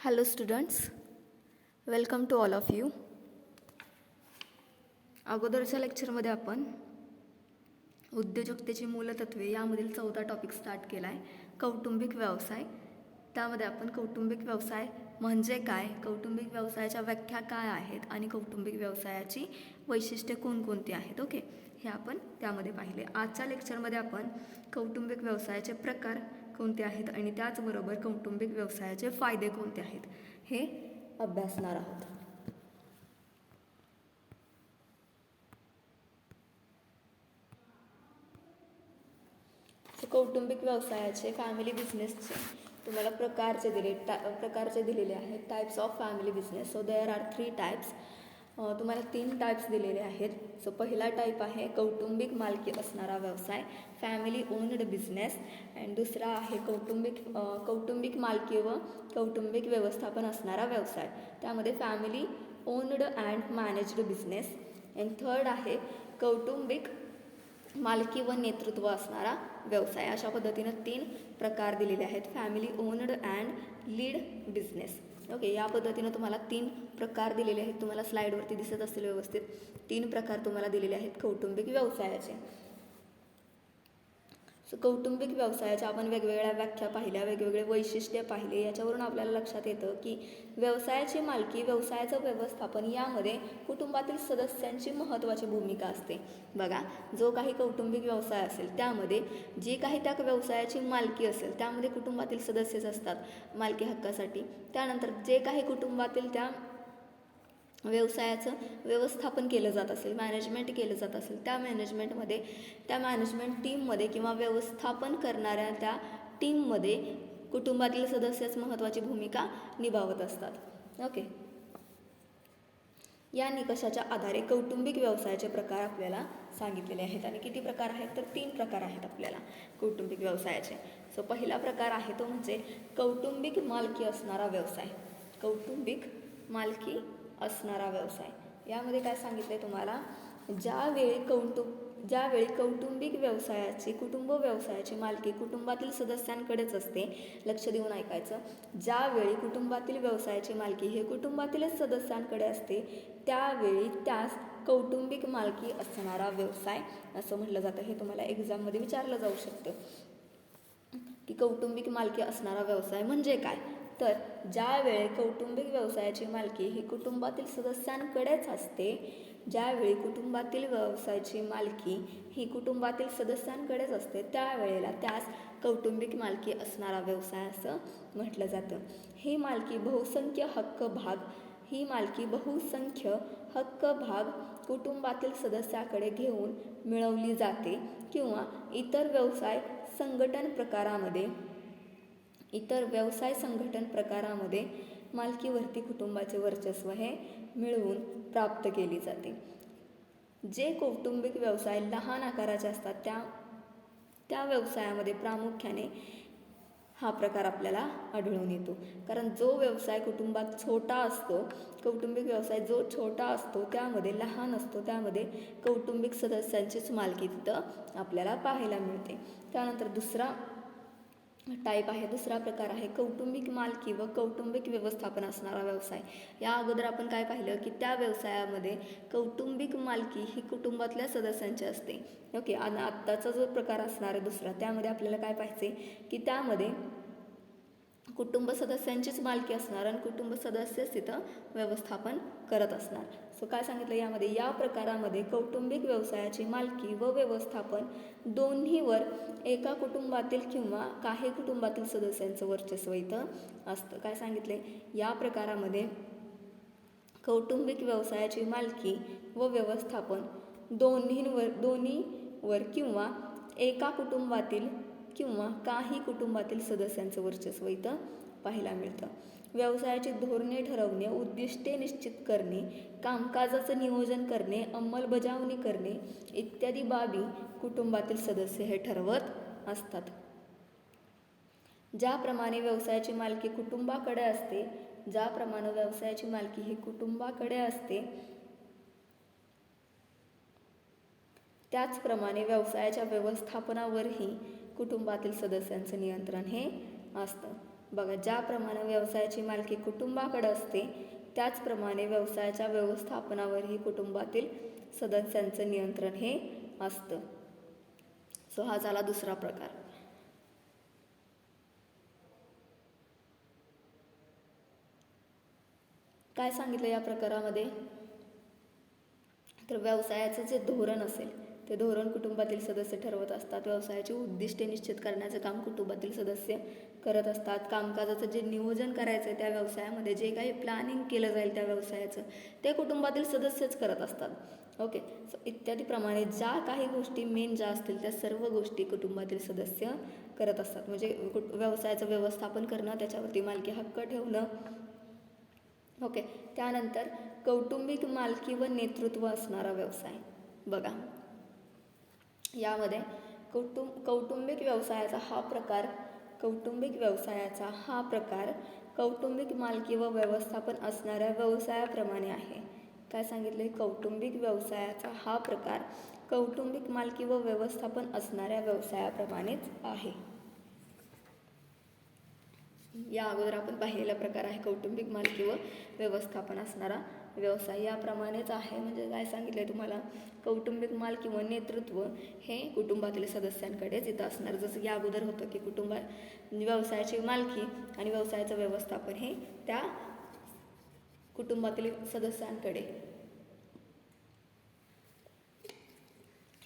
Hello students, welcome to all of you. अगोदरच्या लेक्चरमध्ये आपण उद्योजकतेची मूलतत्वे यामधील 4था टॉपिक स्टार्ट केला आहे, कौटुंबिक व्यवसाय. त्यामध्ये आपण कौटुंबिक व्यवसाय म्हणजे काय, कौटुंबिक व्यवसायाच्या व्याख्या काय आहेत आणि कौटुंबिक व्यवसायाची वैशिष्ट्ये कोणकोणती आहेत, ओके, हे आपण त्यामध्ये पाहिले. आजच्या लेक्चरमध्ये आपण कौटुंबिक व्यवसायाचे प्रकार कोणते आहेत आणि त्याचबरोबर कौटुंबिक व्यवसायाचे फायदे कोणते आहेत हे अभ्यासणार आहोत. कौटुंबिक व्यवसायाचे फॅमिली बिझनेसचे तुम्हाला प्रकारचे दिलेले आहेत. Types of family business. So there are 3 types. तुम्हाला 3 टाइप्स दिलेले आहेत. सो पहिला टाईप आहे कौटुंबिक मालकी असणारा व्यवसाय, फॅमिली ओन्ड बिझनेस. अँड दुसरा आहे कौटुंबिक मालकी व कौटुंबिक व्यवस्थापन असणारा व्यवसाय, त्यामध्ये family owned and managed business. And third आहे कौटुंबिक मालकी व नेतृत्व असणारा व्यवसाय. अशा पद्धतीनं 3 प्रकार दिलेले आहेत, family owned and lead business. Okay, या पद्धतीनं तुम्हाला 3 प्रकार दिलेले आहेत. तुम्हाला स्लाईडवरती दिसत असतील व्यवस्थित 3 प्रकार तुम्हाला दिलेले आहेत कौटुंबिक व्यवसायाचे. सो कौटुंबिक व्यवसायाच्या आपण वेगवेगळ्या व्याख्या पाहिल्या, वेगवेगळे वैशिष्ट्ये पाहिले. याच्यावरून आपल्याला लक्षात येतं की व्यवसायाची मालकी, व्यवसायाचं व्यवस्थापन यामध्ये कुटुंबातील सदस्यांची महत्त्वाची भूमिका असते. बघा, जो काही कौटुंबिक व्यवसाय असेल त्यामध्ये जी काही त्या व्यवसायाची मालकी असेल त्यामध्ये कुटुंबातील सदस्यच असतात मालकी हक्कासाठी. त्यानंतर जे काही कुटुंबातील त्या व्यवसायाचं व्यवस्थापन केलं जात असेल, मॅनेजमेंट केलं जात असेल, त्या मॅनेजमेंट टीममध्ये किंवा व्यवस्थापन करणाऱ्या त्या टीममध्ये कुटुंबातील सदस्यच महत्त्वाची भूमिका निभावत असतात. ओके, या निकषाच्या आधारे कौटुंबिक व्यवसायाचे प्रकार आपल्याला सांगितलेले आहेत. आणि किती प्रकार आहेत तर 3 प्रकार आहेत आपल्याला कौटुंबिक व्यवसायाचे. सो पहिला प्रकार आहे तो म्हणजे कौटुंबिक मालकी असणारा व्यवसाय. कौटुंबिक मालकी असणारा व्यवसाय यामध्ये काय सांगितलंय तुम्हाला, ज्यावेळी कौटुंबिक कुटुंब व्यवसायाची मालकी कुटुंबातील सदस्यांकडेच असते. लक्ष देऊन ऐकायचं, ज्यावेळी कुटुंबातील व्यवसायाची मालकी हे कुटुंबातीलच सदस्यांकडे असते त्यावेळी त्यास कौटुंबिक मालकी असणारा व्यवसाय असं म्हटलं जातं. हे तुम्हाला एक्झाममध्ये विचारलं जाऊ शकतं की कौटुंबिक मालकी असणारा व्यवसाय म्हणजे काय. तर ज्यावेळी कौटुंबिक व्यवसायाची मालकी ही कुटुंबातील सदस्यांकडेच असते, ज्यावेळी कुटुंबातील व्यवसायाची मालकी ही कुटुंबातील सदस्यांकडेच असते त्यावेळेला त्यास कौटुंबिक मालकी असणारा व्यवसाय असं म्हटलं जातं. ही मालकी बहुसंख्य हक्क भाग कुटुंबातील सदस्याकडे घेऊन मिळवली जाते किंवा इतर व्यवसाय संघटन प्रकारामध्ये मालकीवरती कुटुंबाचे वर्चस्व हे मिळवून प्राप्त केली जाते. जे कौटुंबिक व्यवसाय लहान आकाराचे असतात त्या व्यवसायामध्ये प्रामुख्याने हा प्रकार आपल्याला आढळून येतो. कारण जो व्यवसाय कुटुंबात छोटा असतो, कौटुंबिक व्यवसाय जो छोटा असतो त्यामध्ये लहान असतो, त्यामध्ये कौटुंबिक सदस्यांचीच मालकी तिथं आपल्याला पाहायला मिळते. त्यानंतर दुसरा प्रकार आहे कौटुंबिक मालकी व कौटुंबिक व्यवस्थापन असणारा व्यवसाय. या अगोदर आपण काय पाहिलं की त्या व्यवसायामध्ये कौटुंबिक मालकी ही कुटुंबातल्या सदस्यांची असते. ओके, आणि आत्ताचा जो प्रकार असणार आहे दुसरा, त्यामध्ये आपल्याला काय पाहिजे की त्यामध्ये कुटुंब सदस्यांचीच मालकी असणार आणि कुटुंब सदस्यच तिथं व्यवस्थापन करत असणार. सो काय सांगितलं यामध्ये, या प्रकारामध्ये कौटुंबिक व्यवसायाची मालकी व व्यवस्थापन दोन्हीवर एका कुटुंबातील किंवा काही कुटुंबातील सदस्यांचं वर्चस्व इथं असतं. काय सांगितले, या प्रकारामध्ये कौटुंबिक व्यवसायाची मालकी व व्यवस्थापन दोन्हीवर किंवा एका कुटुंबातील किंवा काही कुटुंबातील सदस्यांचं वर्चस्व इथं पाहायला मिळतं. व्यवसायाची धोरणे ठरवणे, उद्दिष्टे निश्चित करणे, कामकाजाचं नियोजन करणे, अंमलबजावणी करणे इत्यादी बाबी कुटुंबातील सदस्य हे ठरवत असतात. ज्याप्रमाणे व्यवसायाची मालकी कुटुंबाकडे असते त्याचप्रमाणे व्यवसायाच्या व्यवस्थापनावरही कुटुंबातील सदस्यांचं नियंत्रण हे असतं. बघा, ज्याप्रमाणे व्यवसायाची मालकी कुटुंबाकडे असते त्याचप्रमाणे व्यवसायाच्या व्यवस्थापनावरही कुटुंबातील सदस्यांचं नियंत्रण हे असतं. सो हा झाला दुसरा प्रकार. काय सांगितलं या प्रकारामध्ये? तर व्यवसायाचं जे धोरण असेल ते धोरण कुटुंबातील सदस्य ठरवत असतात. व्यवसायाची उद्दिष्टे निश्चित करण्याचं काम कुटुंबातील सदस्य करत असतात. कामकाजाचं जे नियोजन करायचं आहे त्या व्यवसायामध्ये, जे काही प्लॅनिंग केलं जाईल त्या व्यवसायाचं, ते कुटुंबातील सदस्यच करत असतात. ओके. सो इत्यादीप्रमाणे ज्या काही गोष्टी मेन ज्या असतील त्या सर्व गोष्टी कुटुंबातील सदस्य करत असतात. म्हणजे व्यवसायाचं व्यवस्थापन करणं, त्याच्यावरती मालकी हक्क ठेवणं. ओके. त्यानंतर कौटुंबिक मालकी व नेतृत्व असणारा व्यवसाय. बघा, यामध्ये कौटुंबिक व्यवसायाचा हा प्रकार कौटुंबिक मालकी व व्यवस्थापन असणाऱ्या व्यवसायाप्रमाणे आहे. काय सांगितले? कौटुंबिक व्यवसायाचा हा प्रकार कौटुंबिक मालकी व व्यवस्थापन असणाऱ्या व्यवसायाप्रमाणेच आहे. या अगोदर आपण पाहिलेला प्रकार आहे कौटुंबिक मालकी व व्यवस्थापन असणारा व्यवसाय, याप्रमाणेच आहे. म्हणजे काय सांगितलंय तुम्हाला? कौटुंबिक मालकी व नेतृत्व हे कुटुंबातील सदस्यांकडेच इथं असणार. जसं की अगोदर होतं की व्यवसायाची मालकी आणि व्यवसायाचं व्यवस्थापन हे त्या कुटुंबातील सदस्यांकडे.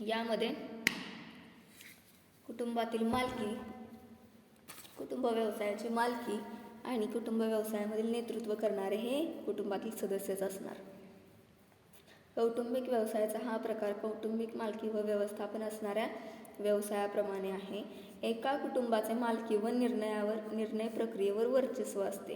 यामध्ये कुटुंब व्यवसायाची मालकी आणि कुटुंब व्यवसायामधील नेतृत्व करणारे हे कुटुंबातील सदस्यच असणार. कौटुंबिक व्यवसायाचा हा प्रकार कौटुंबिक मालकी व व्यवस्थापन असणाऱ्या व्यवसायाप्रमाणे आहे. एका कुटुंबाचे मालकी व निर्णय प्रक्रियेवर वर्चस्व असते.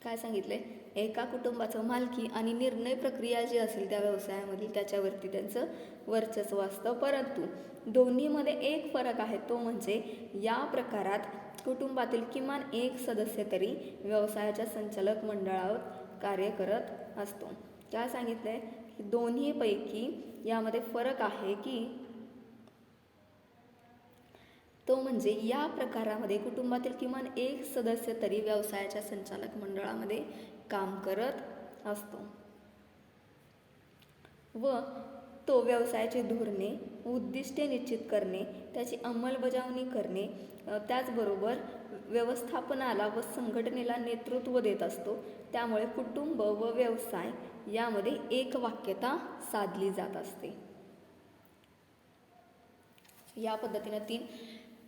काय सांगितले? एका कुटुंबाचं मालकी आणि निर्णय प्रक्रिया जी असेल त्या व्यवसायामधील त्याच्यावरती त्यांचं वर्चस्व असतं. परंतु दोन्हीमध्ये एक फरक आहे, तो म्हणजे या प्रकारात कुटुंबातील किमान एक सदस्य तरी व्यवसायाच्या संचालक मंडळावर कार्य करत असतो. काय सांगितलंय? की दोन्हीपैकी यामध्ये फरक आहे की तो म्हणजे या प्रकारामध्ये कुटुंबातील किमान एक सदस्य तरी व्यवसायाच्या संचालक मंडळामध्ये काम करत असतो व तो व्यवसायाची धोरणे, उद्दिष्टे निश्चित करणे, त्याची अंमलबजावणी करणे, त्याचबरोबर व्यवस्थापनाला व संघटनेला नेतृत्व देत असतो. त्यामुळे कुटुंब व व्यवसाय यामध्ये एकवाक्यता साधली जात असते. या पद्धतीने 3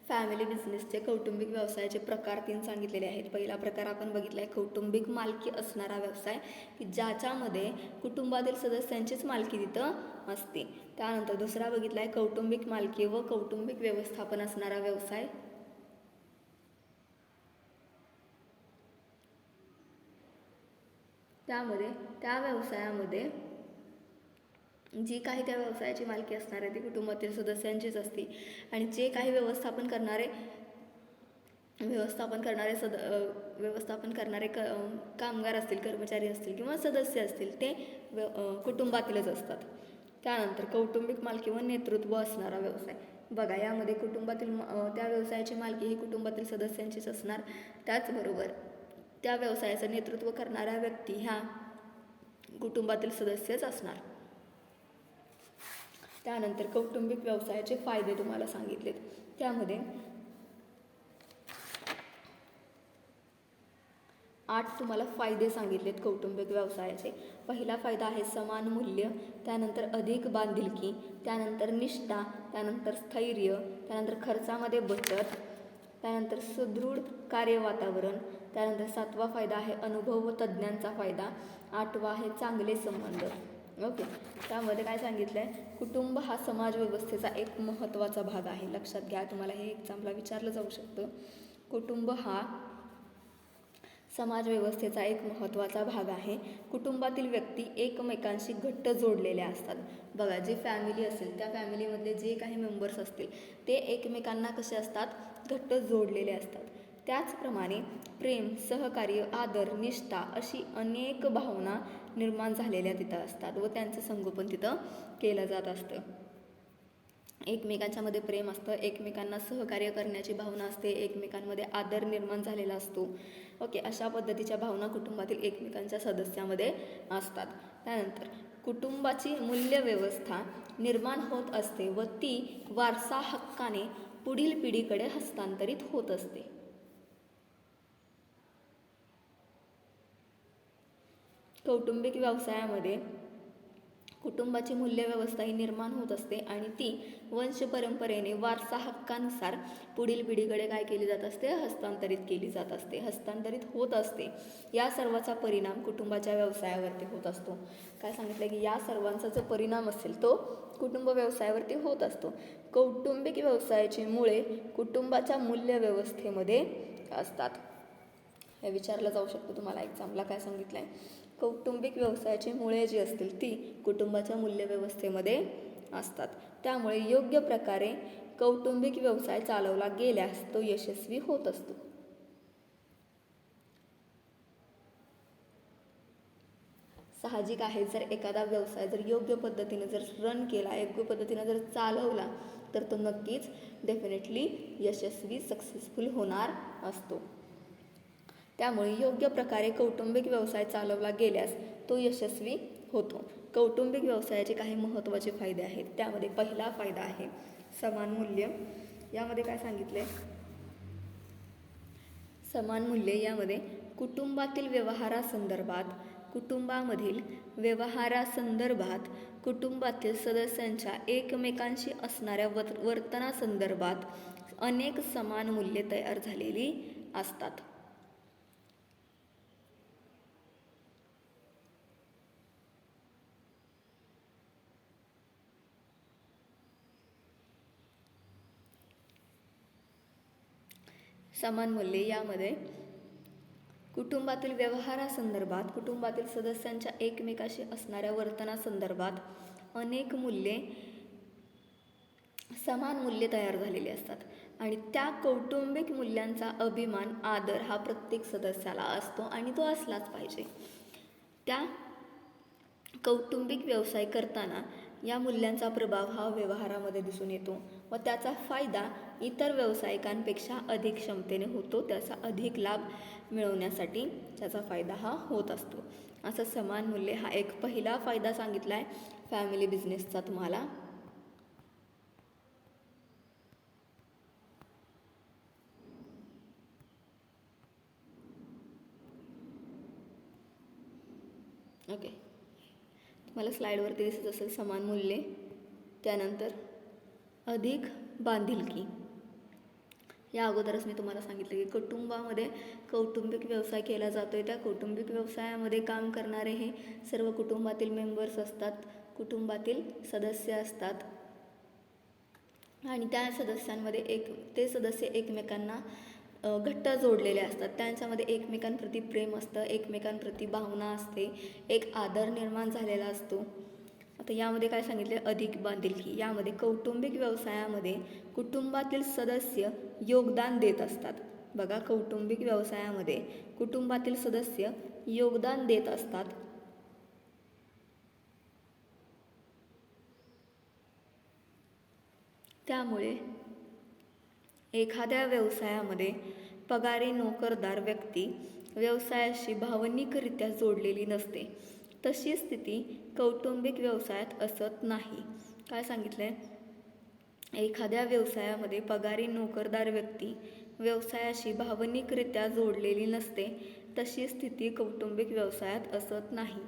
फॅमिली बिझनेसचे कौटुंबिक व्यवसायाचे प्रकार 3 सांगितलेले आहेत. पहिला प्रकार आपण बघितला आहे कौटुंबिक मालकी असणारा व्यवसाय, की ज्याच्यामध्ये कुटुंबातील सदस्यांचीच मालकी तिथं असते. त्यानंतर दुसरा बघितला आहे कौटुंबिक मालकी व कौटुंबिक व्यवस्थापन असणारा व्यवसाय. त्यामध्ये त्या व्यवसायामध्ये जी काही त्या व्यवसायाची मालकी असणार आहे ती कुटुंबातील सदस्यांचीच असते आणि जे काही व्यवस्थापन करणारे कामगार असतील, कर्मचारी असतील किंवा सदस्य असतील ते कुटुंबातीलच असतात. त्यानंतर कौटुंबिक मालकी व नेतृत्व असणारा व्यवसाय. बघा, यामध्ये कुटुंबातील त्या व्यवसायाची मालकी ही कुटुंबातील सदस्यांचीच असणार. त्याचबरोबर त्या व्यवसायाचं नेतृत्व करणाऱ्या व्यक्ती ह्या कुटुंबातील सदस्यच असणार. त्यानंतर कौटुंबिक व्यवसायाचे फायदे तुम्हाला सांगितलेत. त्यामध्ये 8 तुम्हाला फायदे सांगितलेत कौटुंबिक व्यवसायाचे. पहिला फायदा आहे समान मूल्य, त्यानंतर अधिक बांधिलकी, त्यानंतर निष्ठा, त्यानंतर स्थैर्य, त्यानंतर खर्चामध्ये बचत, त्यानंतर सुदृढ कार्य वातावरण, त्यानंतर 7वा फायदा आहे अनुभव व तज्ज्ञांचा फायदा, 8वा आहे चांगले संबंध. ओके. त्यामध्ये काय सांगितलं आहे? कुटुंब हा समाज व्यवस्थेचा एक महत्त्वाचा भाग आहे. लक्षात घ्या, तुम्हाला हे एक्झामला विचारलं जाऊ शकतं. कुटुंब हा समाज व्यवस्थेचा एक महत्त्वाचा भाग आहे. कुटुंबातील व्यक्ती एकमेकांशी घट्ट जोडलेल्या असतात. बघा, जी फॅमिली असेल त्या फॅमिलीमधले जे काही मेंबर्स असतील ते एकमेकांना कसे असतात? घट्ट जोडलेले असतात. त्याचप्रमाणे प्रेम, सहकार्य, आदर, निष्ठा अशी अनेक भावना निर्माण झालेल्या तिथं असतात व त्यांचं संगोपन तिथं केलं जात असतं. एकमेकांच्या मध्ये प्रेम असतं, एकमेकांना सहकार्य करण्याची भावना असते, एकमेकांमध्ये आदर निर्माण झालेला असतो. ओके, अशा पद्धतीच्या भावना कुटुंबातील एकमेकांच्या सदस्यामध्ये असतात. त्यानंतर कुटुंबाची मूल्यव्यवस्था निर्माण होत असते व ती वारसा हक्काने पुढील पिढीकडे हस्तांतरित होत असते. कौटुंबिक व्यवसायामध्ये कुटुंबाची मूल्यव्यवस्था ही निर्माण होत असते आणि ती वंश परंपरेने वारसा हक्कानुसार पुढील पिढीकडे काय केली जात असते, हस्तांतरित केली जात असते, हस्तांतरित होत असते. या सर्वाचा परिणाम कुटुंबाच्या व्यवसायावरती होत असतो. काय सांगितलं की या सर्वांचा जो परिणाम असेल तो कुटुंब व्यवसायावरती होत असतो. कौटुंबिक व्यवसायाची मुळे कुटुंबाच्या मूल्यव्यवस्थेमध्ये असतात. हे विचारलं जाऊ शकतं तुम्हाला एक्झामला. काय सांगितलं आहे, कौटुंबिक व्यवसायाची मुळे जी असतील ती कुटुंबाच्या मूल्यव्यवस्थेमध्ये असतात. त्यामुळे योग्य प्रकारे कौटुंबिक व्यवसाय चालवला गेल्यास तो यशस्वी होत असतो. साहजिक आहे, जर एखादा व्यवसाय जर योग्य पद्धतीने जर रन केला, योग्य पद्धतीने जर चालवला तर तो नक्कीच डेफिनेटली यशस्वी सक्सेसफुल होणार असतो. त्यामुळे योग्य प्रकारे कौटुंबिक व्यवसाय चालवला गेल्यास तो यशस्वी होतो. कौटुंबिक व्यवसायाचे काही महत्त्वाचे फायदे आहेत. त्यामध्ये पहिला फायदा आहे समान मूल्य. यामध्ये काय सांगितले, समान मूल्य यामध्ये कुटुंबातील व्यवहारासंदर्भात कुटुंबातील सदस्यांच्या एकमेकांशी असणाऱ्या वर्तनासंदर्भात अनेक समान मूल्ये तयार झालेली असतात. समान मूल्ये यामध्ये कुटुंबातील व्यवहारासंदर्भात कुटुंबातील सदस्यांच्या एकमेकाशी असणाऱ्या वर्तनासंदर्भात अनेक समान मूल्ये तयार झालेली असतात आणि त्या कौटुंबिक मूल्यांचा अभिमान, आदर हा प्रत्येक सदस्याला असतो आणि तो असलाच पाहिजे. त्या कौटुंबिक व्यवसाय करताना या मूल्यांचा प्रभाव हा व्यवहारामध्ये दिसून येतो व त्याचा फायदा इतर व्यावसायिकांपेक्षा अधिक क्षमतेने होतो. त्याचा अधिक लाभ मिळवण्यासाठी त्याचा फायदा हा होत असतो. असं समान मूल्य हा एक पहिला फायदा सांगितला आहे फॅमिली बिझनेसचा तुम्हाला. ओके, तुम्हाला स्लाईडवरती दिसत असेल समान मूल्ये. त्यानंतर अधिक बांधिलकी. या अगोदरच मी तुम्हाला सांगितलं की कुटुंबामध्ये कौटुंबिक व्यवसाय केला जातो आहे. त्या कौटुंबिक व्यवसायामध्ये काम करणारे हे सर्व कुटुंबातील मेंबर्स असतात, कुटुंबातील सदस्य असतात आणि त्या सदस्यांमध्ये ते सदस्य एकमेकांना घट्ट जोडलेले असतात. त्यांच्यामध्ये एकमेकांप्रती प्रेम असतं, एकमेकांप्रती भावना असते, एक आदर निर्माण झालेला असतो. आता यामध्ये काय सांगितले, अधिक बांधिलकी. यामध्ये कौटुंबिक व्यवसायामध्ये कुटुंबातील सदस्य योगदान देत असतात. बघा, कौटुंबिक व्यवसायामध्ये कुटुंबातील सदस्य योगदान देत असतात. त्यामुळे एखाद्या व्यवसायामध्ये पगारी नोकरदार व्यक्ती व्यवसायाशी भावनिकरित्या जोडलेली नसते. तशी स्थिती कौटुंबिक व्यवसायात असत नाही. काय सांगितलं आहे, एखाद्या व्यवसायामध्ये पगारी नोकरदार व्यक्ती व्यवसायाशी भावनिकरित्या जोडलेली नसते. तशी स्थिती कौटुंबिक व्यवसायात असत नाही.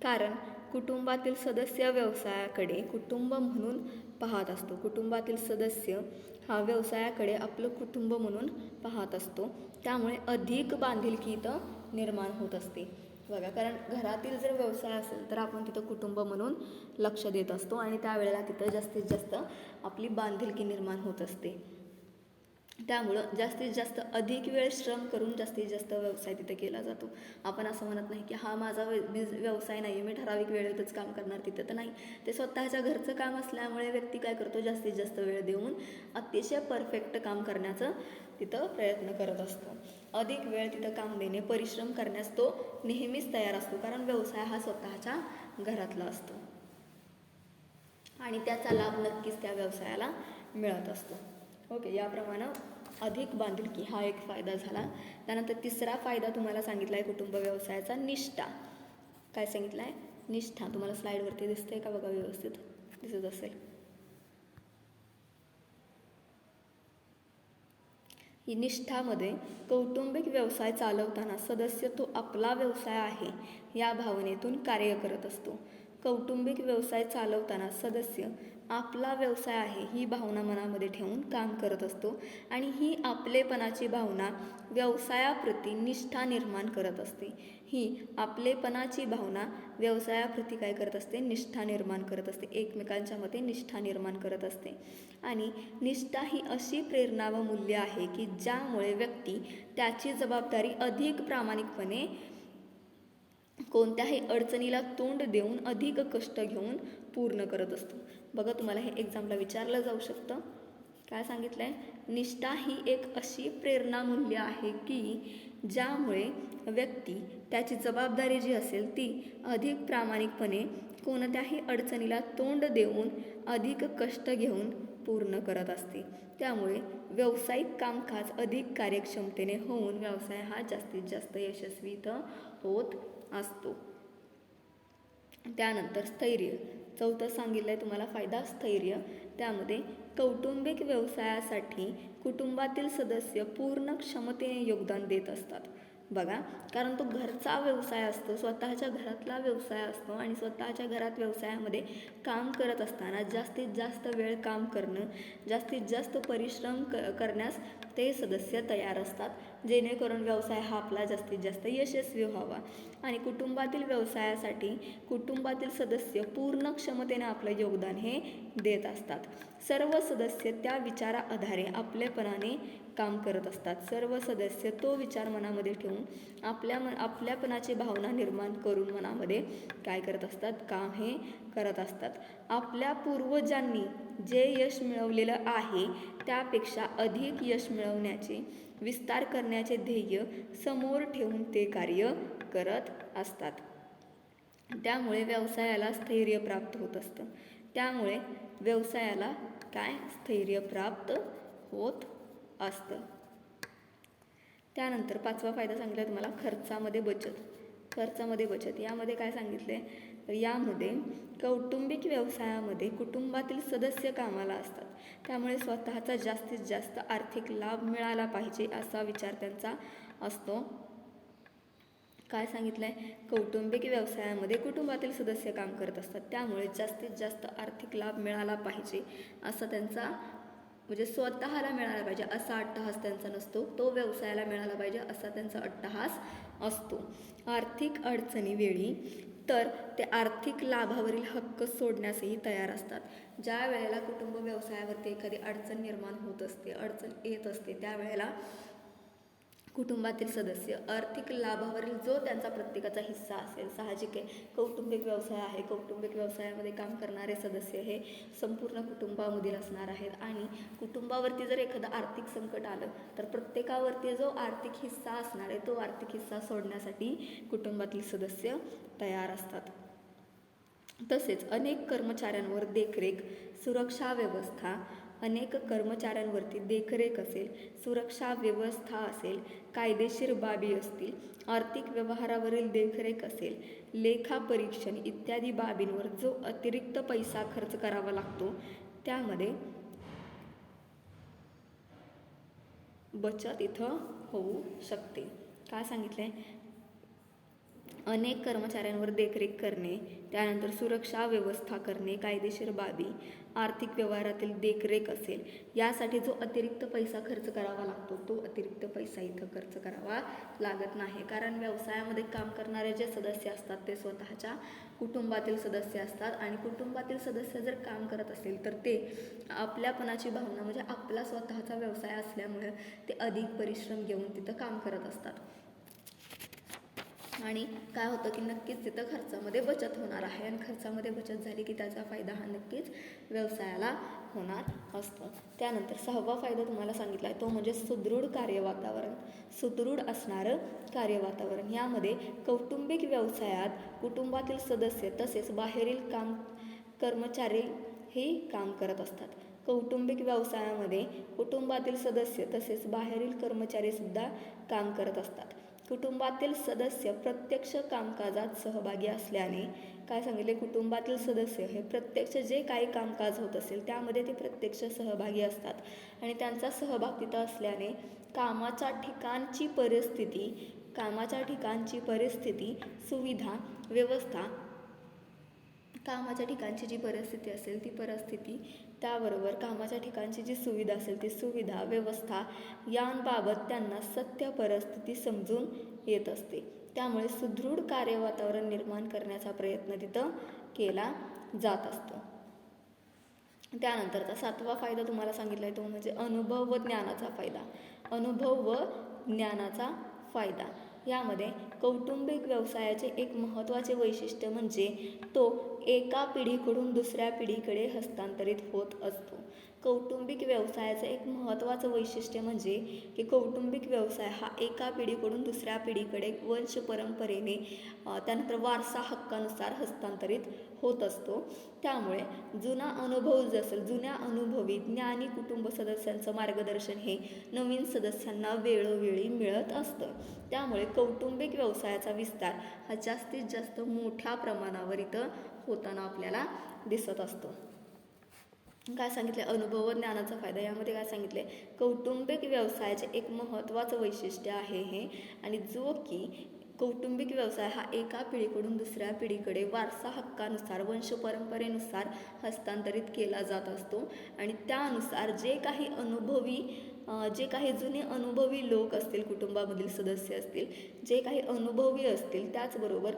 कारण कुटुंबातील सदस्य व्यवसायाकडे कुटुंब म्हणून पाहत असतो. कुटुंबातील सदस्य हा व्यवसायाकडे आपलं कुटुंब म्हणून पाहत असतो. त्यामुळे अधिक बांधिलकी इथं निर्माण होत असते. बघा, कारण घरातील जर व्यवसाय असेल तर आपण तिथं कुटुंब म्हणून लक्ष देत असतो आणि त्यावेळेला तिथं जास्तीत जास्त आपली बांधिलकी निर्माण होत असते. त्यामुळं जास्तीत जास्त अधिक वेळ श्रम करून जास्तीत जास्त व्यवसाय तिथे केला जातो. आपण असं म्हणत नाही की हा माझा व्यवसाय नाही, मी ठराविक वेळेतच काम करणार तिथं, तर नाही. ते स्वतःच्या घरचं काम असल्यामुळे व्यक्ती काय करतो, जास्तीत जास्त वेळ देऊन अतिशय परफेक्ट काम करण्याचं तिथं प्रयत्न करत असतो. अधिक वेळ तिथं काम देणे, परिश्रम करण्यास तो नेहमीच तयार असतो, कारण व्यवसाय हा स्वतःच्या घरातला असतो. आणि त्याचा लाभ नक्कीच त्या व्यवसायाला मिळत असतो. ओके, याप्रमाणे अधिक बांधिलकी हा एक फायदा झाला. त्यानंतर तिसरा फायदा तुम्हाला सांगितला आहे कुटुंब व्यवसायाचा, निष्ठा. काय सांगितलं आहे? निष्ठा. तुम्हाला स्लाईडवरती दिसतंय का बघा, व्यवस्थित दिसत असेल. ही निष्ठामध्ये कौटुंबिक व्यवसाय चालवताना सदस्य तो आपला व्यवसाय आहे या भावनेतून कार्य करत असतो. कौटुंबिक व्यवसाय चालवताना सदस्य आपला व्यवसाय आहे ही भावना मनामध्ये ठेवून काम करत असतो आणि ही आपलेपणाची भावना व्यवसायाप्रती निष्ठा निर्माण करत असते. ही आपलेपणाची भावना व्यवसायाप्रती काय करत असते? निष्ठा निर्माण करत असते. एकमेकांच्या मध्ये निष्ठा निर्माण करत असते. आणि निष्ठा ही अशी प्रेरणा व मूल्य आहे की ज्यामुळे व्यक्ती त्याची जबाबदारी अधिक प्रामाणिकपणे, कोणत्याही अडचणीला तोंड देऊन अधिक कष्ट घेऊन पूर्ण करत असतो. बघा, तुम्हाला हे एक्झामला विचारलं जाऊ शकतं. काय सांगितलं आहे? निष्ठा ही एक अशी प्रेरणा मूल्य आहे की ज्यामुळे व्यक्ती त्याची जबाबदारी जी असेल ती अधिक प्रामाणिकपणे, कोणत्याही अडचणीला तोंड देऊन अधिक कष्ट घेऊन पूर्ण करत असते. त्यामुळे व्यावसायिक कामकाज अधिक कार्यक्षमतेने होऊन व्यवसाय हा जास्तीत जास्त यशस्वी होत असतो. त्यानंतर स्थैर्य. चौथं सांगितलं आहे तुम्हाला फायदा, स्थैर्य. त्यामध्ये कौटुंबिक व्यवसायासाठी कुटुंबातील सदस्य पूर्ण क्षमतेने योगदान देत असतात. बघा, कारण तो घरचा व्यवसाय असतो, स्वतःच्या घरातला व्यवसाय असतो आणि स्वतःच्या घरात व्यवसायामध्ये काम करत असताना जास्तीत जास्त वेळ काम करणं, जास्तीत जास्त परिश्रम करण्यास ते सदस्य तयार असतात, जेणेकरून व्यवसाय हा आपला जास्तीत जास्त यशस्वी व्हावा. आणि कुटुंबातील व्यवसायासाठी कुटुंबातील सदस्य पूर्ण क्षमतेने आपलं योगदान हे देत असतात. सर्व सदस्य त्या विचारा आधारे आपलेपणाने काम करत असतात. सर्व सदस्य तो विचार मनामध्ये ठेवून आपल्यापणाची भावना निर्माण करून मनामध्ये काय करत असतात? काम हे करत असतात. आपल्या पूर्वजांनी जे यश मिळवलेलं आहे त्यापेक्षा अधिक यश मिळवण्याचे, विस्तार करण्याचे ध्येय समोर ठेवून ते कार्य करत असतात. त्यामुळे व्यवसायाला स्थैर्य प्राप्त होत असतं. त्यामुळे व्यवसायाला काय? स्थैर्य प्राप्त होत असतं. त्यानंतर पाचवा फायदा सांगितला तुम्हाला, खर्चामध्ये बचत. खर्चामध्ये बचत यामध्ये काय सांगितले? तर यामध्ये कौटुंबिक व्यवसायामध्ये कुटुंबातील सदस्य कामाला असतात. त्यामुळे स्वतःचा जास्तीत जास्त आर्थिक लाभ मिळाला पाहिजे असा विचार त्यांचा असतो. काय सांगितलं आहे? कौटुंबिक व्यवसायामध्ये कुटुंबातील सदस्य काम करत असतात. त्यामुळे जास्तीत जास्त आर्थिक लाभ मिळाला पाहिजे असा त्यांचा, म्हणजे स्वतःला मिळाला पाहिजे असा अट्टहास त्यांचा नसतो, तो व्यवसायाला मिळाला पाहिजे असा त्यांचा अट्टहास असतो. आर्थिक अडचणीवेळी तर ते आर्थिक लाभावरील हक्क सोडण्यासही तयार असतात. ज्या वेळेला कुटुंब व्यवसायावरती एखादी अडचण निर्माण होत असते, अडचण येत असते, त्यावेळेला कुटुंबातील सदस्य आर्थिक लाभावरील जो त्यांचा प्रत्येकाचा हिस्सा असेल, साहजिक आहे, कौटुंबिक व्यवसाय आहे, कौटुंबिक व्यवसायामध्ये काम करणारे सदस्य हे संपूर्ण कुटुंबामधील असणार आहेत आणि कुटुंबावरती जर एखादं आर्थिक संकट आलं तर प्रत्येकावरती जो आर्थिक हिस्सा असणार आहे तो आर्थिक हिस्सा सोडण्यासाठी कुटुंबातील सदस्य तयार असतात. तसेच अनेक कर्मचाऱ्यांवर देखरेख, सुरक्षा व्यवस्था, अनेक कर्मचाऱ्यांवरती देखरेख असेल, सुरक्षा व्यवस्था असेल, कायदेशीर बाबी असतील, आर्थिक व्यवहारावरील देखरेख असेल, लेखापरीक्षण इत्यादी बाबींवर जो अतिरिक्त पैसा खर्च करावा लागतो त्यामध्ये बचत इथं होऊ शकते. काय सांगितलंय? अनेक कर्मचाऱ्यांवर देखरेख करणे, त्यानंतर सुरक्षा व्यवस्था करणे, कायदेशीर बाबी, आर्थिक व्यवहारातील देखरेख असेल, यासाठी जो अतिरिक्त पैसा खर्च करावा लागतो तो अतिरिक्त पैसा इथं खर्च करावा लागत नाही. कारण व्यवसायामध्ये काम करणारे जे सदस्य असतात ते स्वतःच्या कुटुंबातील सदस्य असतात आणि कुटुंबातील सदस्य जर काम करत असेल तर ते आपल्यापणाची भावना, म्हणजे आपला स्वतःचा व्यवसाय असल्यामुळे ते अधिक परिश्रम घेऊन तिथं काम करत असतात. आणि काय होतं की नक्कीच तिथं खर्चामध्ये बचत होणार आहे आणि खर्चामध्ये बचत झाली की त्याचा फायदा हा नक्कीच व्यवसायाला होणार असतो. त्यानंतर सहावा फायदा तुम्हाला सांगितला आहे तो म्हणजे सुदृढ कार्यवातावरण. सुदृढ असणारं कार्यवातावरण. यामध्ये कौटुंबिक व्यवसायात कुटुंबातील सदस्य तसेच बाहेरील कर्मचारी हे काम करत असतात. कौटुंबिक व्यवसायामध्ये कुटुंबातील सदस्य तसेच बाहेरील कर्मचारीसुद्धा काम करत असतात. कुटुंबातील सदस्य प्रत्यक्ष कामकाजात सहभागी असल्याने काय सांगितले, कुटुंबातील सदस्य हे प्रत्यक्ष जे काही कामकाज होत असेल त्यामध्ये ते प्रत्यक्ष सहभागी असतात आणि त्यांचा सहभाग तिथं असल्याने कामाच्या ठिकाणची परिस्थिती, सुविधा, व्यवस्था, कामाच्या ठिकाणची जी परिस्थिती असेल ती परिस्थिती, त्याबरोबर कामाच्या ठिकाणची जी सुविधा असेल ती सुविधा, व्यवस्था यांबाबत त्यांना सत्य परिस्थिती समजून येत असते. त्यामुळे सुदृढ कार्यवातावरण निर्माण करण्याचा प्रयत्न तिथं केला जात असतो. त्यानंतरचा 7वा फायदा तुम्हाला सांगितला आहे तो म्हणजे अनुभव व ज्ञानाचा फायदा. यामध्ये कौटुंबिक व्यवसायाचे एक महत्त्वाचे वैशिष्ट्य म्हणजे तो एका पिढीकडून दुसऱ्या पिढीकडे हस्तांतरित होत असतो. कौटुंबिक व्यवसायाचं एक महत्त्वाचं वैशिष्ट्य म्हणजे की कौटुंबिक व्यवसाय हा एका पिढीकडून दुसऱ्या पिढीकडे वंश परंपरेने त्यानंतर वारसा हक्कानुसार हस्तांतरित होत असतो. त्यामुळे जुन्या अनुभवी ज्ञानी कुटुंब सदस्यांचं मार्गदर्शन हे नवीन सदस्यांना वेळोवेळी मिळत असतं. त्यामुळे कौटुंबिक व्यवसायाचा विस्तार हा जास्तीत जास्त मोठ्या प्रमाणावर इथं होताना आपल्याला दिसत असतो. काय सांगितले, अनुभव व ज्ञानाचा फायदा. यामध्ये काय सांगितले, कौटुंबिक व्यवसायाचे एक महत्त्वाचं वैशिष्ट्य आहे हे, आणि जो की कौटुंबिक व्यवसाय हा एका पिढीकडून दुसऱ्या पिढीकडे वारसा हक्कानुसार वंश परंपरेनुसार हस्तांतरित केला जात असतो आणि त्यानुसार जे काही जुने अनुभवी लोक असतील, कुटुंबामधील सदस्य असतील, जे काही अनुभवी असतील, त्याचबरोबर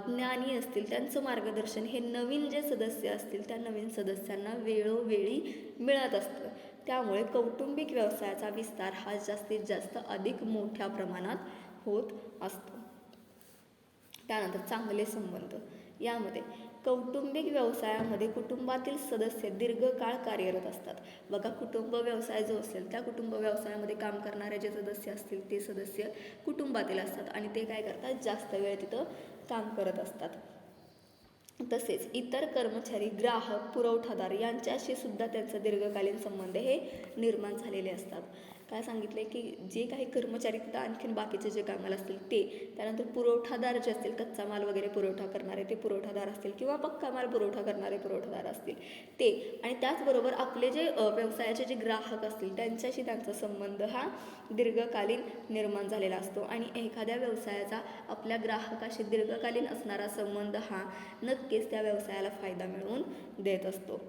ज्ञानी असतील, त्यांचं मार्गदर्शन हे नवीन जे सदस्य असतील त्या नवीन सदस्यांना वेळोवेळी मिळत असतं. त्यामुळे कौटुंबिक व्यवसायाचा विस्तार हा जास्तीत जास्त अधिक मोठ्या प्रमाणात होत असतो. त्यानंतर चांगले संबंध. यामध्ये कौटुंबिक व्यवसायामध्ये कुटुंबातील सदस्य दीर्घकाळ कार्यरत असतात. बघा, कुटुंब व्यवसाय जो असेल त्या कुटुंब व्यवसायामध्ये काम करणारे जे सदस्य असतील ते सदस्य कुटुंबातील असतात आणि ते काय करतात, जास्त वेळ तिथं काम करत असतात. तसेच इतर कर्मचारी, ग्राहक, पुरवठादार यांच्याशी सुद्धा त्यांचा दीर्घकालीन संबंध हे निर्माण झालेले असतात. काय सांगितले की जे काही कर्मचारी तिथं आणखीन बाकीचे जे कामाला असतील ते, त्यानंतर पुरवठादार जे असतील, कच्चा माल वगैरे पुरवठा करणारे ते पुरवठादार असतील किंवा पक्का माल पुरवठा करणारे पुरवठादार असतील ते, आणि त्याचबरोबर आपले जे व्यवसायाचे जे ग्राहक असतील त्यांच्याशी त्यांचा संबंध हा दीर्घकालीन निर्माण झालेला असतो. आणि एखाद्या व्यवसायाचा आपल्या ग्राहकाशी दीर्घकालीन असणारा संबंध हा नक्कीच त्या व्यवसायाला फायदा मिळवून देत असतो.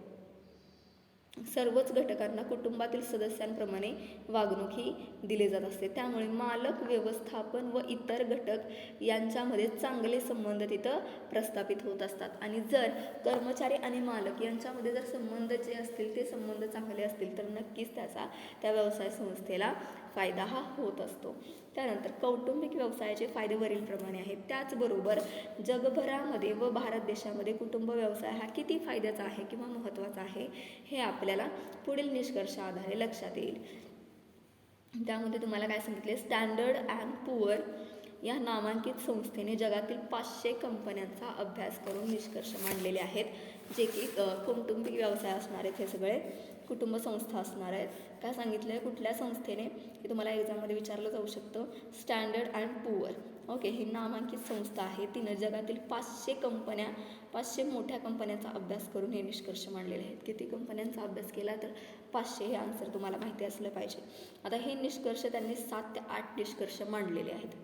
सर्वच घटकांना कुटुंबातील सदस्यांप्रमाणे वागणूक ही दिली जात असते. त्यामुळे मालक, व्यवस्थापन व इतर घटक यांच्यामध्ये चांगले संबंध तिथं प्रस्थापित होत असतात. आणि जर कर्मचारी आणि मालक यांच्यामध्ये जर संबंध जे असतील ते संबंध चांगले असतील तर नक्कीच त्याचा त्या व्यवसाय संस्थेला फायदा हा होत असतो. त्यानंतर कौटुंबिक व्यवसायाचे फायदे वरीलप्रमाणे आहेत. त्याचबरोबर जगभरामध्ये व भारत देशामध्ये कुटुंब व्यवसाय हा किती फायद्याचा आहे किंवा महत्त्वाचा आहे हे आपल्याला पुढील निष्कर्ष आधारे लक्षात येईल. त्यामध्ये तुम्हाला काय सांगितले, स्टँडर्ड अँड पुअर या नामांकित संस्थेने जगातील 500 कंपन्यांचा अभ्यास करून निष्कर्ष मांडलेले आहेत, जे की कौटुंबिक व्यवसाय असणार आहेत, हे सगळे कुटुंब संस्था असणार आहेत. काय सांगितलं आहे, कुठल्या संस्थेने, हे तुम्हाला एक्झाममध्ये विचारलं जाऊ शकतं. स्टँडर्ड अँड पुअर, ओके, ही नामांकित संस्था आहे. तिनं जगातील 500 मोठ्या कंपन्यांचा अभ्यास करून हे निष्कर्ष मांडलेले आहेत. किती कंपन्यांचा अभ्यास केला तर 500, हे आन्सर तुम्हाला माहिती असलं पाहिजे. आता हे निष्कर्ष त्यांनी 7 ते 8 निष्कर्ष मांडलेले आहेत.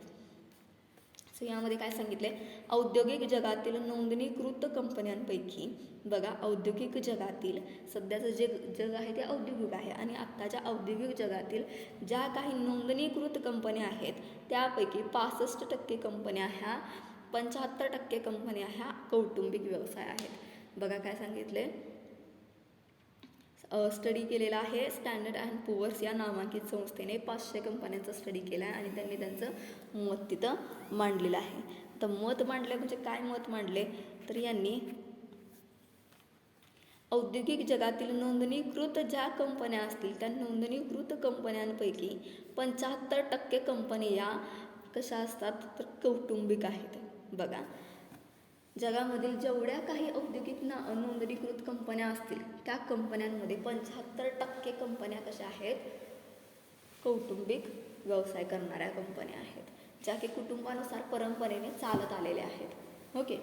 सो यामध्ये काय सांगितले, औद्योगिक जगातील नोंदणीकृत कंपन्यांपैकी, बघा, औद्योगिक जगातील सध्याचं जे जग आहे ते औद्योगिक आहे आणि आत्ताच्या औद्योगिक जगातील ज्या काही नोंदणीकृत कंपन्या आहेत त्यापैकी 65% कंपन्या ह्या, 75% कंपन्या ह्या कौटुंबिक व्यवसाय आहेत. बघा काय सांगितले, स्टडी केलेला आहे स्टँडर्ड अँड पुअर्स या नामांकित संस्थेने 500 कंपन्यांचा स्टडी केला आहे आणि त्यांनी त्यांचं मत तिथं मांडलेलं आहे. तर मत मांडले म्हणजे काय मत मांडले, तर यांनी औद्योगिक जगातील नोंदणीकृत ज्या कंपन्या असतील त्या नोंदणीकृत कंपन्यांपैकी 75% कंपन्या या कशा असतात तर कौटुंबिक आहेत. बघा, जगामधील जेवढ्या काही औद्योगिक नोंदणीकृत कंपन्या असतील त्या कंपन्यांमध्ये 75% कंपन्या कशा आहेत, कौटुंबिक व्यवसाय करणाऱ्या कंपन्या आहेत, ज्या की कुटुंबानुसार परंपरेने चालत आलेल्या आहेत. ओके.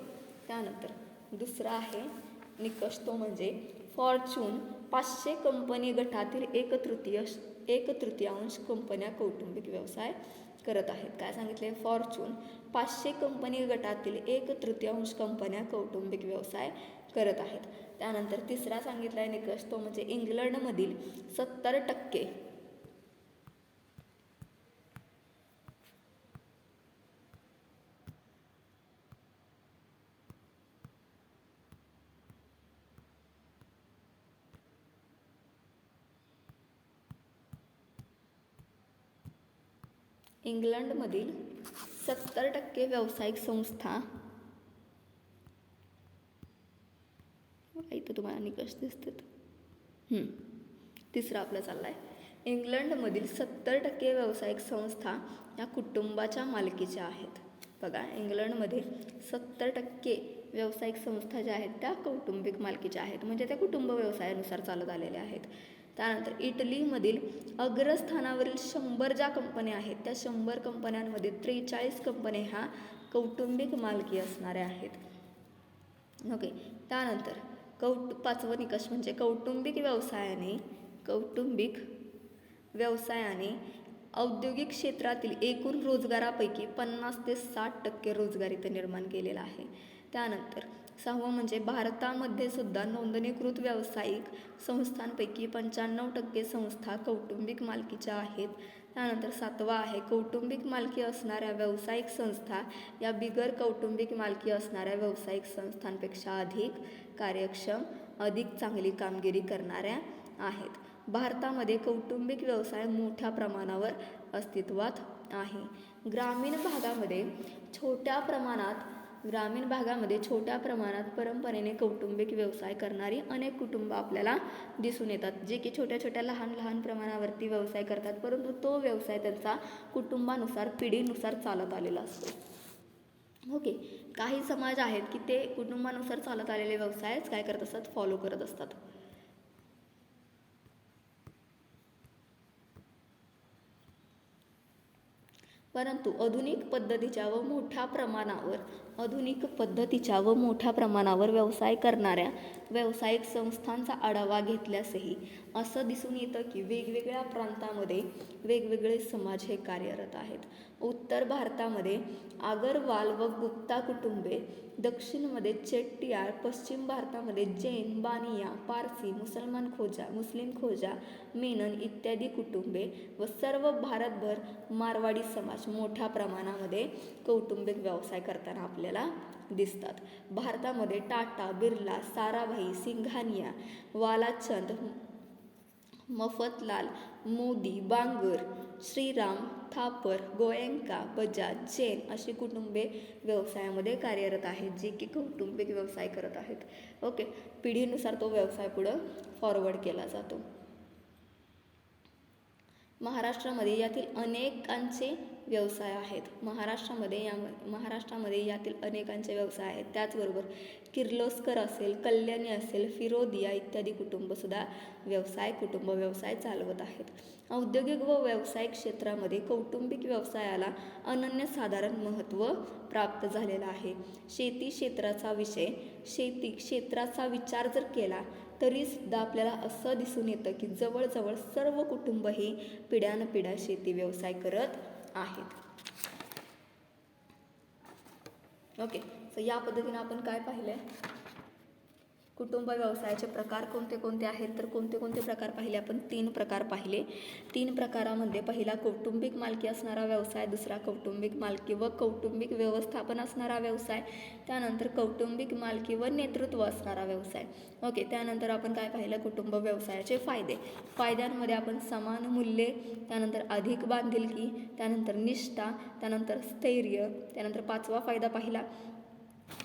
त्यानंतर दुसरा आहे निकष, तो म्हणजे फॉर्च्यून 500 कंपनी गटातील एक तृतीयांश कंपन्या कौटुंबिक व्यवसाय करत आहेत. काय सांगितले, फॉर्च्यून 500 कंपनी गटातील 1/3 कंपन्या कौटुंबिक व्यवसाय करत आहेत. त्यानंतर तिसरा सांगितला आहे निकष, तो म्हणजे इंग्लंडमधील 70% इंग्लंडमधील 70% व्यावसायिक संस्था, इथं तुम्हाला निकष दिसतात. तिसरा आपला चालला आहे, इंग्लंडमधील 70% व्यावसायिक संस्था या कुटुंबाच्या मालकीच्या आहेत. बघा, इंग्लंडमध्ये 70% व्यावसायिक संस्था ज्या आहेत त्या कौटुंबिक मालकीच्या आहेत, म्हणजे त्या कुटुंब व्यवसायानुसार चालत आलेल्या आहेत. त्यानंतर इटलीमधील अग्रस्थानावरील 100 ज्या कंपन्या आहेत त्या 100 कंपन्यांमध्ये 43 कंपन्या ह्या कौटुंबिक मालकी असणाऱ्या आहेत. ओके. त्यानंतर पाचवं निकष म्हणजे कौटुंबिक व्यवसायाने औद्योगिक क्षेत्रातील एकूण रोजगारापैकी 50 ते 60% रोजगार इथं निर्माण केलेला आहे. त्यानंतर 6वं म्हणजे भारतामध्ये सुद्धा नोंदणीकृत व्यावसायिक संस्थांपैकी 95% संस्था कौटुंबिक मालकीच्या आहेत. त्यानंतर 7वं आहे, कौटुंबिक मालकी असणाऱ्या व्यावसायिक संस्था या बिगर कौटुंबिक मालकी असणाऱ्या व्यावसायिक संस्थांपेक्षा अधिक कार्यक्षम, अधिक चांगली कामगिरी करणाऱ्या आहेत. भारतामध्ये कौटुंबिक व्यवसाय मोठ्या प्रमाणावर अस्तित्वात आहे. ग्रामीण भागामध्ये छोट्या प्रमाणात परंपरेने कौटुंबिक व्यवसाय करणारी अनेक कुटुंबं आपल्याला दिसून येतात, जे की छोट्या लहान प्रमाणावरती व्यवसाय करतात, परंतु तो व्यवसाय त्यांचा कुटुंबानुसार पिढीनुसार चालत आलेला असतो. ओके. काही समाज आहेत की ते कुटुंबानुसार चालत आलेले व्यवसायच काय करत असतात, फॉलो करत असतात. परंतु आधुनिक पद्धतीच्या व मोठ्या प्रमाणावर व्यवसाय करणाऱ्या व्यावसायिक संस्थांचा आढावा घेतल्यासही असं दिसून येतं की वेगवेगळ्या प्रांतामध्ये वेगवेगळे समाज हे कार्यरत आहेत. उत्तर भारतामध्ये आगरवाल व गुप्ता कुटुंबे, दक्षिणमध्ये चेट्टियार, पश्चिम भारतामध्ये जैन, बानिया, पारसी, मुस्लिम खोजा, मेनन इत्यादी कुटुंबे व सर्व भारतभर मारवाडी समाज मोठ्या प्रमाणामध्ये कौटुंबिक व्यवसाय करताना आपल्याला दिसतात. भारतामध्ये टाटा, बिर्ला, साराभाई, सिंघानिया, वालाचंद, मफतलाल, मोदी, बांगर, श्रीराम, थापर, गोयंका, बजाज, जैन अशी कुटुंबे व्यवसायामध्ये कार्यरत आहेत, जे की कौटुंबिक व्यवसाय करत आहेत. ओके. पिढीनुसार तो व्यवसाय पुढं फॉरवर्ड केला जातो. महाराष्ट्रामध्ये यातील अनेकांचे व्यवसाय आहेत. महाराष्ट्रामध्ये यातील अनेकांचे व्यवसाय आहेत. त्याचबरोबर किर्लोस्कर असेल, कल्याणी असेल, फिरोदिया इत्यादी कुटुंब व्यवसाय चालवत आहेत. औद्योगिक व व्यावसायिक क्षेत्रामध्ये कौटुंबिक व्यवसायाला अनन्यसाधारण महत्त्व प्राप्त झालेलं आहे. शेती क्षेत्राचा विचार जर केला तरी सुद्धा आपल्याला असं दिसून येतं की जवळजवळ सर्व कुटुंब ही पिढ्यानपिढ्या शेती व्यवसाय करत आहेत. ओके. सो या पद्धतीने आपण काय पाहिलंय, कुटुंब व्यवसायाचे प्रकार कोणते कोणते आहेत, तर कोणते कोणते प्रकार पाहिले आपण, 3 प्रकार पाहिले. 3 प्रकारामध्ये पहिला कौटुंबिक मालकी असणारा व्यवसाय, दुसरा कौटुंबिक मालकी व कौटुंबिक व्यवस्थापन असणारा व्यवसाय, त्यानंतर कौटुंबिक मालकी व नेतृत्व असणारा व्यवसाय. ओके. त्यानंतर आपण काय पाहिलं, कुटुंब व्यवसायाचे फायद्यांमध्ये आपण समान मूल्ये, त्यानंतर अधिक बांधिलकी, त्यानंतर निष्ठा, त्यानंतर स्थैर्य, त्यानंतर 5वा फायदा पाहिला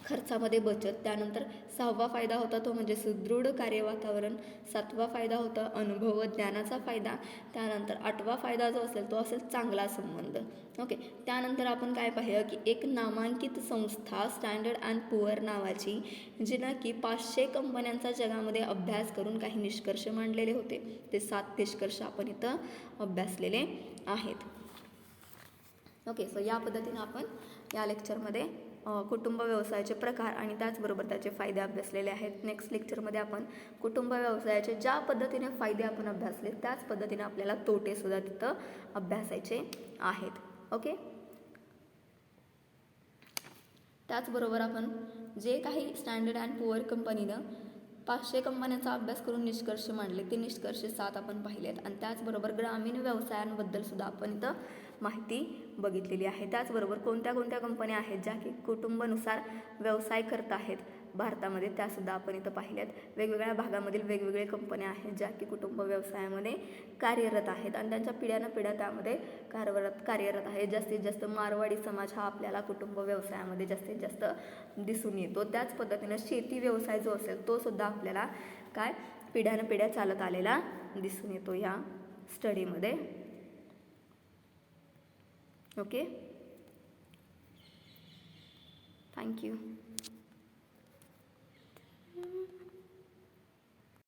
खर्चामध्ये बचत. त्यानंतर 6वा फायदा होता तो म्हणजे सुदृढ कार्यवातावरण. 7वा फायदा होता अनुभव व ज्ञानाचा फायदा. त्यानंतर 8वा फायदा जो असेल तो असेल चांगला संबंध. ओके. त्यानंतर आपण काय पाहिलं की एक नामांकित संस्था स्टँडर्ड अँड पुअर नावाची, जिनं की 500 कंपन्यांचा जगामध्ये अभ्यास करून काही निष्कर्ष मांडलेले होते. ते 7 निष्कर्ष आपण इथं अभ्यासलेले आहेत. ओके. सो या पद्धतीनं आपण या लेक्चरमध्ये कुटुंब व्यवसायाचे प्रकार आणि त्याचबरोबर त्याचे फायदे अभ्यासलेले आहेत. नेक्स्ट लेक्चरमध्ये आपण कुटुंब व्यवसायाचे ज्या पद्धतीने फायदे आपण अभ्यासले त्याच पद्धतीने आपल्याला तोटेसुद्धा तिथं अभ्यासायचे आहेत. ओके. त्याचबरोबर आपण जे काही स्टँडर्ड अँड पुअर कंपनीनं 500 कंपन्यांचा अभ्यास करून निष्कर्ष मांडले ते निष्कर्ष 7 आपण पाहिलेत. आणि त्याचबरोबर ग्रामीण व्यवसायांबद्दल सुद्धा आपण इथं माहिती बघितलेली आहे. त्याचबरोबर कोणत्या कोणत्या कंपन्या आहेत ज्या की कुटुंबानुसार व्यवसाय करत आहेत भारतामध्ये त्यासुद्धा आपण इथं पाहिल्यात. वेगवेगळ्या भागामधील वेगवेगळे कंपन्या आहेत ज्या की कुटुंब व्यवसायामध्ये कार्यरत आहेत आणि त्यांच्या पिढ्यानपिढ्या त्यामध्ये कार्यरत आहेत. जास्तीत जास्त मारवाडी समाज हा आपल्याला कुटुंब व्यवसायामध्ये जास्तीत जास्त दिसून येतो. त्याच पद्धतीनं शेती व्यवसाय जो असेल तो सुद्धा आपल्याला काय पिढ्यानपिढ्या चालत आलेला दिसून येतो या स्टडीमध्ये. ओके. थँक्यू.